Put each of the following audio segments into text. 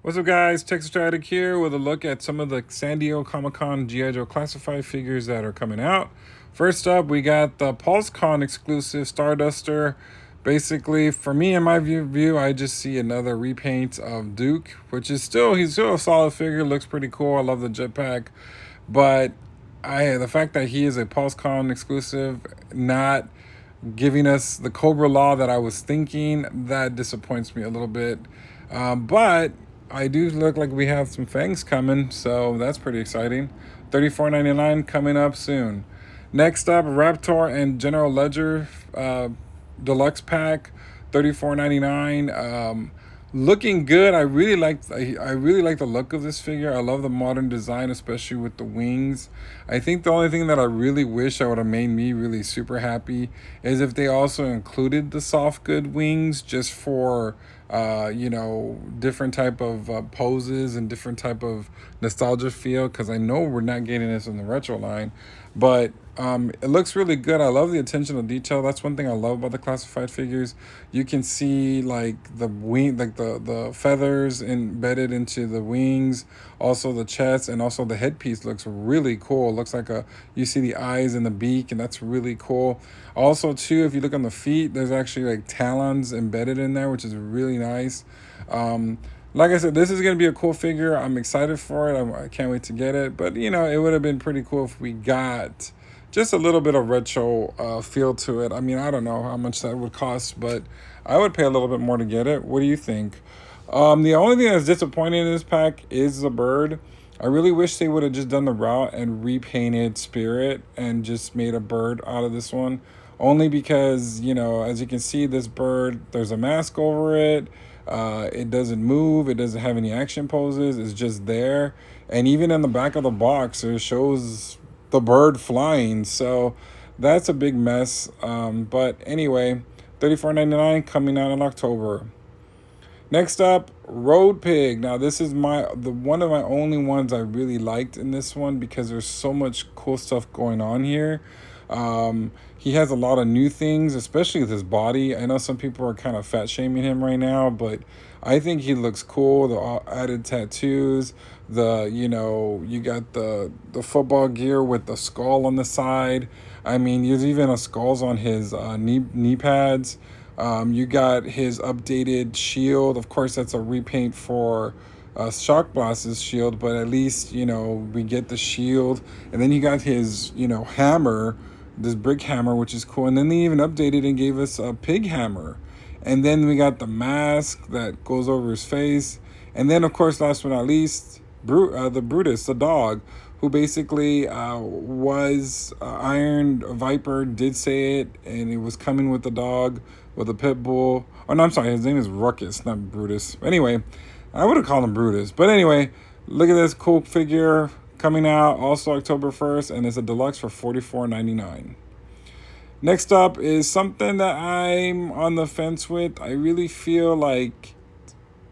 What's up, guys? Texas Stratic here with a look at some of the San Diego Comic-Con G.I. Joe classified figures that are coming out. First up, we got the PulseCon exclusive Starduster. Basically, for me, in my view, I just see another repaint of Duke, which is he's still a solid figure, looks pretty cool. I love the jetpack, but the fact that he is a PulseCon exclusive, not giving us the Cobra Claw that I was thinking, that disappoints me a little bit. But I do look like we have some fangs coming, so that's pretty exciting. $34.99 coming up soon. Next up, Raptor and General Ledger deluxe pack, $34.99. Looking good. I really like the look of this figure. I love the modern design, especially with the wings. I think the only thing that I really wish I would have made me really super happy is if they also included the soft good wings, just for different type of poses and different type of nostalgia feel, because I know we're not getting this in the retro line, but it looks really good. I love the attention to detail. That's one thing I love about the classified figures. You can see like the wing, like the feathers embedded into the wings, also the chest, and also the headpiece looks really cool. It looks like you see the eyes and the beak, and that's really cool. Also too, if you look on the feet, there's actually like talons embedded in there, which is really nice. Like I said, this is going to be a cool figure. I'm excited for it. I can't wait to get it. But, it would have been pretty cool if we got just a little bit of retro feel to it. I mean, I don't know how much that would cost, but I would pay a little bit more to get it. What do you think? The only thing that's disappointing in this pack is the bird. I really wish they would have just done the route and repainted Spirit and just made a bird out of this one. Only because, as you can see, this bird, there's a mask over it. It doesn't move. It doesn't have any action poses. It's just there. And even in the back of the box, it shows the bird flying. So that's a big mess. But anyway, $34.99 coming out in October. Next up, Road Pig. Now this is one of my only ones I really liked in this one, because there's so much cool stuff going on here. He has a lot of new things, especially with his body. I know some people are kind of fat shaming him right now, but I think he looks cool. The added tattoos, you got the football gear with the skull on the side. I mean, there's even a skulls on his knee pads. You got his updated shield. Of course, that's a repaint for Shock Blast's shield, but at least, we get the shield. And then you got his, hammer, this brick hammer, which is cool. And then they even updated and gave us a pig hammer. And then we got the mask that goes over his face. And then, of course, last but not least, the Brutus, the dog, who basically was Iron Viper, did say it, and it was coming with the dog, with a pit bull. Oh, no, I'm sorry, his name is Ruckus, not Brutus. Anyway, I would have called him Brutus. But anyway, look at this cool figure coming out also October 1st, and it's a deluxe for $44.99. Next up is something that I'm on the fence with. I really feel like,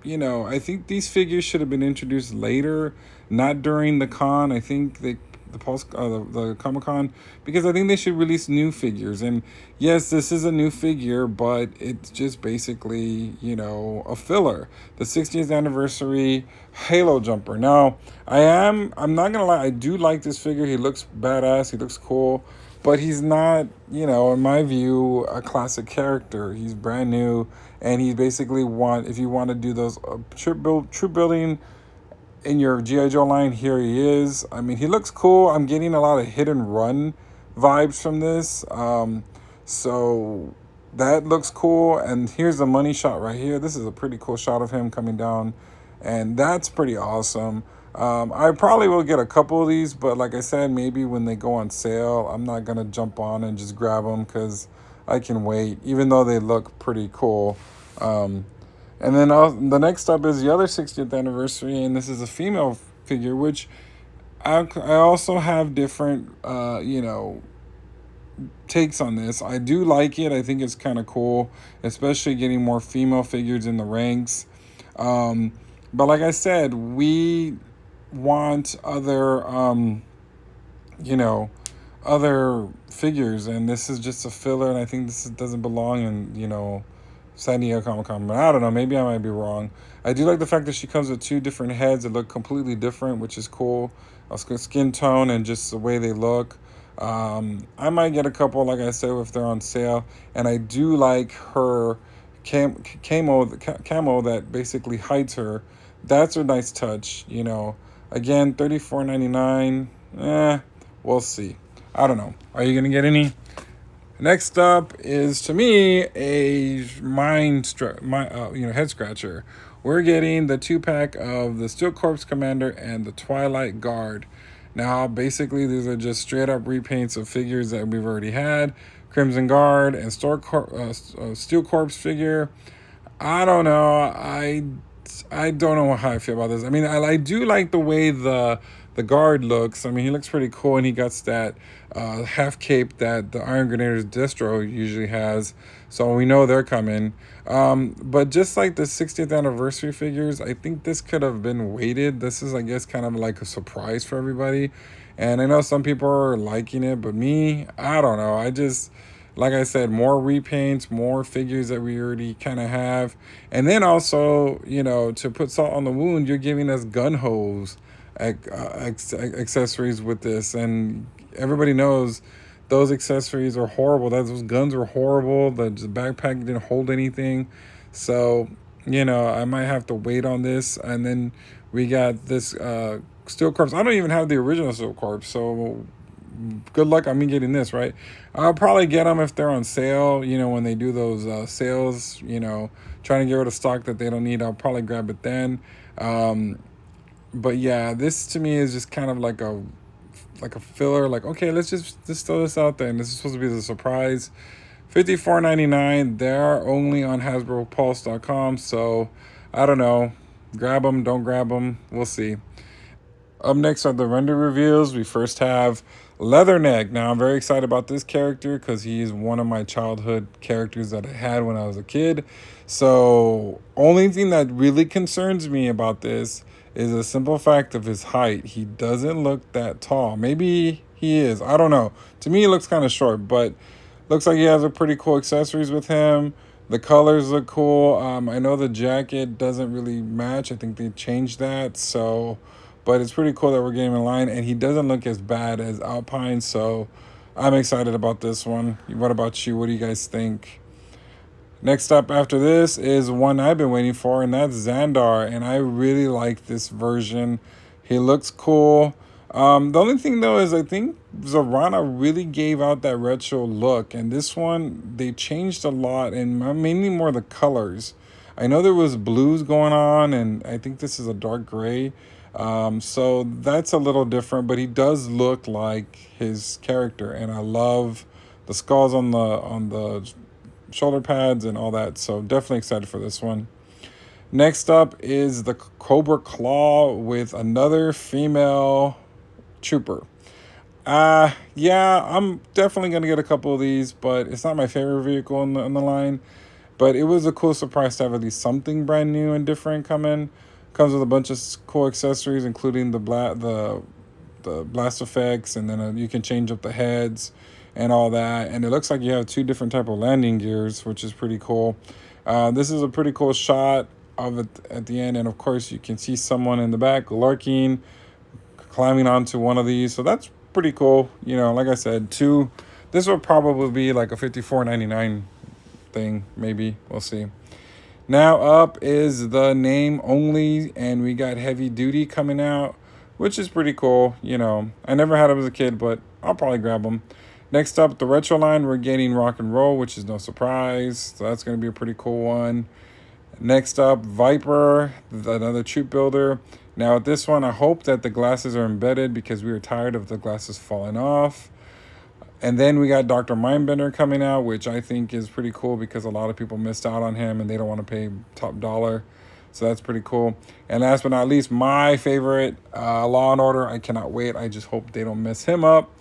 I think these figures should have been introduced later, not during the con. I think the Comic-Con, because I think they should release new figures. And yes, this is a new figure, but it's just basically, a filler. The 60th anniversary Halo Jumper. Now, I'm not gonna lie, I do like this figure. He looks badass, he looks cool, but he's not, in my view, a classic character. He's brand new, and he basically if you want to do those troop building in your G.I. Joe line, here he is. I mean, he looks cool. I'm getting a lot of hit and run vibes from this. So that looks cool. And here's the money shot right here. This is a pretty cool shot of him coming down, and that's pretty awesome. I probably will get a couple of these, but like I said, maybe when they go on sale, I'm not going to jump on and just grab them, because I can wait, even though they look pretty cool. And then the next up is the other 60th anniversary, and this is a female figure, which I also have different, takes on this. I do like it. I think it's kind of cool, especially getting more female figures in the ranks. But like I said, we want other, other figures, and this is just a filler, and I think this doesn't belong in, San Diego Comic-Con, but I don't know, maybe I might be wrong. I do like the fact that she comes with two different heads that look completely different, which is cool. Skin tone and just the way they look. I might get a couple, like I said, if they're on sale. And I do like her camo that basically hides her. That's a nice touch, you know. Again, $34.99. We'll see. I don't know. Are you gonna get any? Next up is, to me, a head scratcher. We're getting the 2-pack of the Steel Corps Commander and the Twilight Guard. Now, basically, these are just straight up repaints of figures that we've already had. Crimson Guard and Steel Corps figure. I don't know. I don't know how I feel about this. I mean, I do like the way the guard looks. I mean, he looks pretty cool, and he got that half cape that the Iron Grenadier's distro usually has. So we know they're coming. But just like the 60th anniversary figures, I think this could have been waited. This is, I guess, kind of like a surprise for everybody. And I know some people are liking it, but me, I don't know. I just, like I said, more repaints, more figures that we already kind of have. And then also, you know, to put salt on the wound, you're giving us gun hose accessories with this. And everybody knows those accessories are horrible. Those guns were horrible. The backpack didn't hold anything. So, you know, I might have to wait on this. And then we got this Steel Corps. I don't even have the original Steel Corps. So good luck on me getting this, right? I'll probably get them if they're on sale, you know, when they do those sales, you know, trying to get rid of stock that they don't need. I'll probably grab it then. But yeah, this to me is just kind of like a filler. Like, okay, let's just throw this out there, and this is supposed to be the surprise. $54.99. They're only on HasbroPulse.com, so I don't know. Grab them, don't grab them. We'll see. Up next are the render reveals. We first have Leatherneck. Now, I'm very excited about this character because he's one of my childhood characters that I had when I was a kid. So, only thing that really concerns me about this is the simple fact of his height. He doesn't look that tall. Maybe he is. I don't know. To me, he looks kind of short, but looks like he has a pretty cool accessories with him. The colors look cool. I know the jacket doesn't really match. I think they changed that. So, but it's pretty cool that we're getting in line, and he doesn't look as bad as Alpine. So, I'm excited about this one. What about you? What do you guys think? Next up after this is one I've been waiting for, and that's Xandar. And I really like this version. He looks cool. The only thing, though, is I think Zorana really gave out that retro look. And this one, they changed a lot, and mainly more the colors. I know there was blues going on, and I think this is a dark gray. So that's a little different, but he does look like his character. And I love the skulls on the shoulder pads and all that, so definitely excited for this one. Next up is the Cobra Claw with another female trooper. Yeah, I'm definitely gonna get a couple of these, but it's not my favorite vehicle on the line. But it was a cool surprise to have at least something brand new and different come in. Comes with a bunch of cool accessories, including the blast effects, and then you can change up the heads and all that. And it looks like you have two different type of landing gears, which is pretty cool. This is a pretty cool shot of it at the end, and of course you can see someone in the back lurking, climbing onto one of these. So that's pretty cool. You know, like I said, this will probably be like a $54.99 thing, maybe. We'll see. Now up is the name only, and we got Heavy Duty coming out, which is pretty cool. You know, I never had them as a kid, but I'll probably grab them. Next up, the retro line, we're getting Rock and Roll, which is no surprise. So that's going to be a pretty cool one. Next up, Viper, another troop builder. Now with this one, I hope that the glasses are embedded because we were tired of the glasses falling off. And then we got Dr. Mindbender coming out, which I think is pretty cool because a lot of people missed out on him and they don't want to pay top dollar. So that's pretty cool. And last but not least, my favorite, Law and Order. I cannot wait. I just hope they don't mess him up.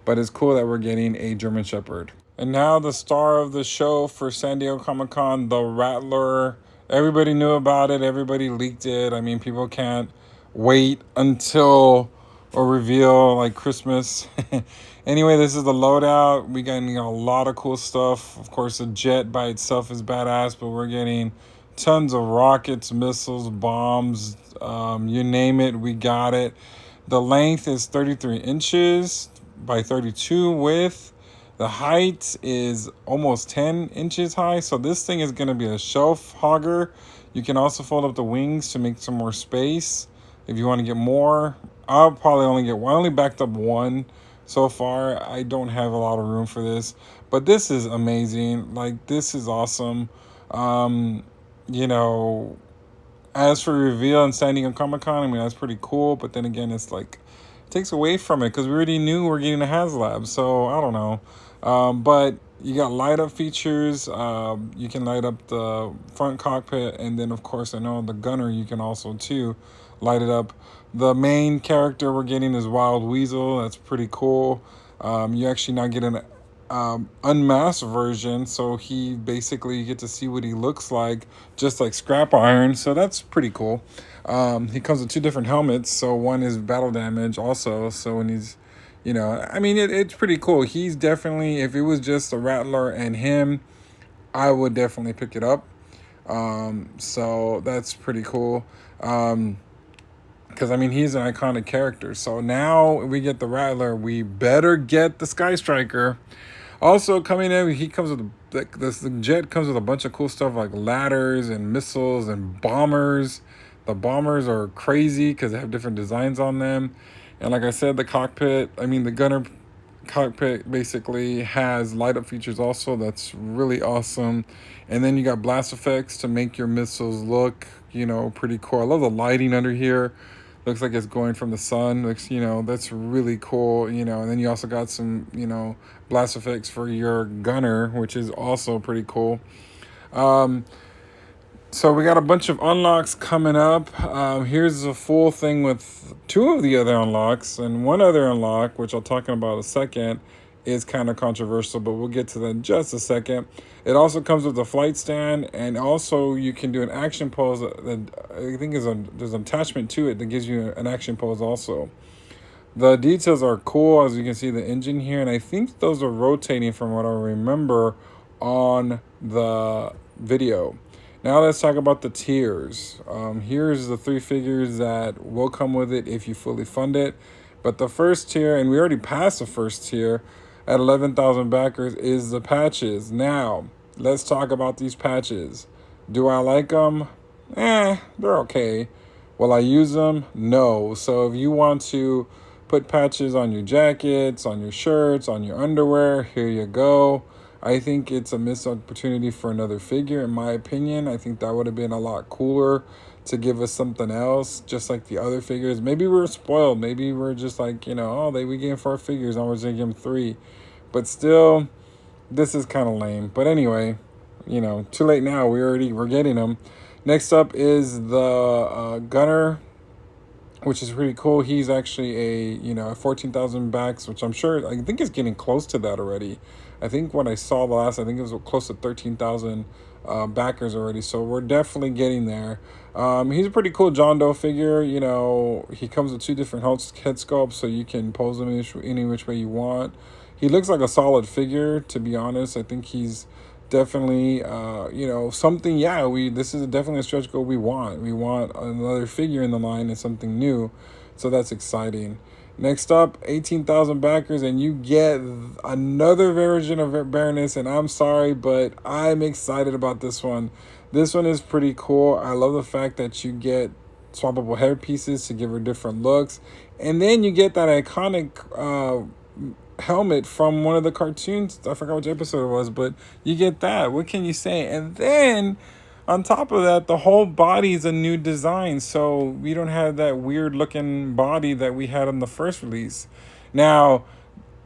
But it's cool that we're getting a German Shepherd. And now the star of the show for San Diego Comic-Con, the Rattler. Everybody knew about it. Everybody leaked it. I mean, people can't wait until or reveal like Christmas. Anyway, this is the loadout. We getting a lot of cool stuff. Of course, the jet by itself is badass, but we're getting tons of rockets, missiles, bombs, you name it, we got it. The length is 33 inches by 32 width. The height is almost 10 inches high. So this thing is going to be a shelf hogger. You can also fold up the wings to make some more space if you want to get more. I'll probably only get one. I only backed up one so far. I don't have a lot of room for this. But this is amazing. Like, this is awesome. You know, as for reveal and San Diego Comic-Con, I mean, that's pretty cool. But then again, it's like, it takes away from it because we already knew we're getting a HasLab. So, I don't know. But you got light up features. You can light up the front cockpit. And then, of course, I know the gunner, you can also, too, light it up. The main character we're getting is Wild Weasel. That's pretty cool. You actually now get an unmasked version, so he basically, you get to see what he looks like, just like Scrap Iron. So that's pretty cool. He comes with two different helmets, so one is battle damage also, so when he's, you know, I mean, it's pretty cool. He's definitely, if it was just a Rattler and him, I would definitely pick it up. So that's pretty cool. Because, I mean, he's an iconic character. So now we get the Rattler. We better get the Sky Striker. Also coming in, he comes with the jet comes with a bunch of cool stuff like ladders and missiles and bombers. The bombers are crazy because they have different designs on them. And like I said, the cockpit, I mean, the gunner cockpit basically has light up features also. That's really awesome. And then you got blast effects to make your missiles look, you know, pretty cool. I love the lighting under here. Looks like it's going from the sun. Looks, you know, that's really cool, you know. And then you also got some, you know, blast effects for your gunner, which is also pretty cool. So we got a bunch of unlocks coming up. Here's a full thing with two of the other unlocks. And one other unlock, which I'll talk about in a second, is kind of controversial, but we'll get to that in just a second. It also comes with a flight stand, and also you can do an action pose that I think there's an attachment to it that gives you an action pose also. The details are cool, as you can see the engine here, and I think those are rotating from what I remember on the video. Now let's talk about the tiers. Here's the three figures that will come with it if you fully fund it. But the first tier, and we already passed the first tier at 11,000 backers, is the patches. Now, let's talk about these patches. Do I like them? They're okay. Will I use them? No. So if you want to put patches on your jackets, on your shirts, on your underwear, here you go. I think it's a missed opportunity for another figure, in my opinion. I think that would have been a lot cooler to give us something else, just like the other figures. Maybe we're spoiled. Maybe we're just like, you know, we gave 4 figures, now we're going to give them 3. But still, this is kind of lame. But anyway, you know, too late now. We're getting them. Next up is the gunner, which is pretty cool. He's actually a 14,000 backs, which I think is getting close to that already. I think when I saw the last, I think it was close to 13,000 backers already. So we're definitely getting there. He's a pretty cool John Doe figure. You know, he comes with 2 different head sculpts, so you can pose him any which way you want. He looks like a solid figure, to be honest. I think he's definitely, something. Yeah, this is definitely a stretch goal we want. We want another figure in the line and something new. So that's exciting. Next up, 18,000 backers, and you get another version of Baroness, and I'm sorry, but I'm excited about this one. This one is pretty cool. I love the fact that you get swappable headpieces to give her different looks, and then you get that iconic helmet from one of the cartoons. I forgot which episode it was, but you get that. What can you say? And then on top of that, the whole body is a new design, so we don't have that weird looking body that we had on the first release. Now,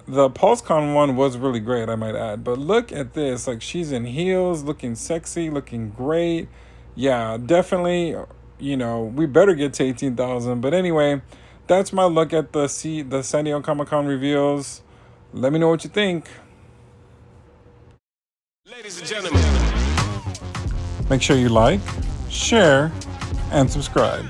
the PulseCon one was really great, I might add, but look at this. Like, she's in heels, looking sexy, looking great. Yeah, definitely, we better get to 18,000. But anyway, that's my look at the San Diego Comic-Con reveals. Let me know what you think. Ladies and gentlemen, make sure you like, share, and subscribe.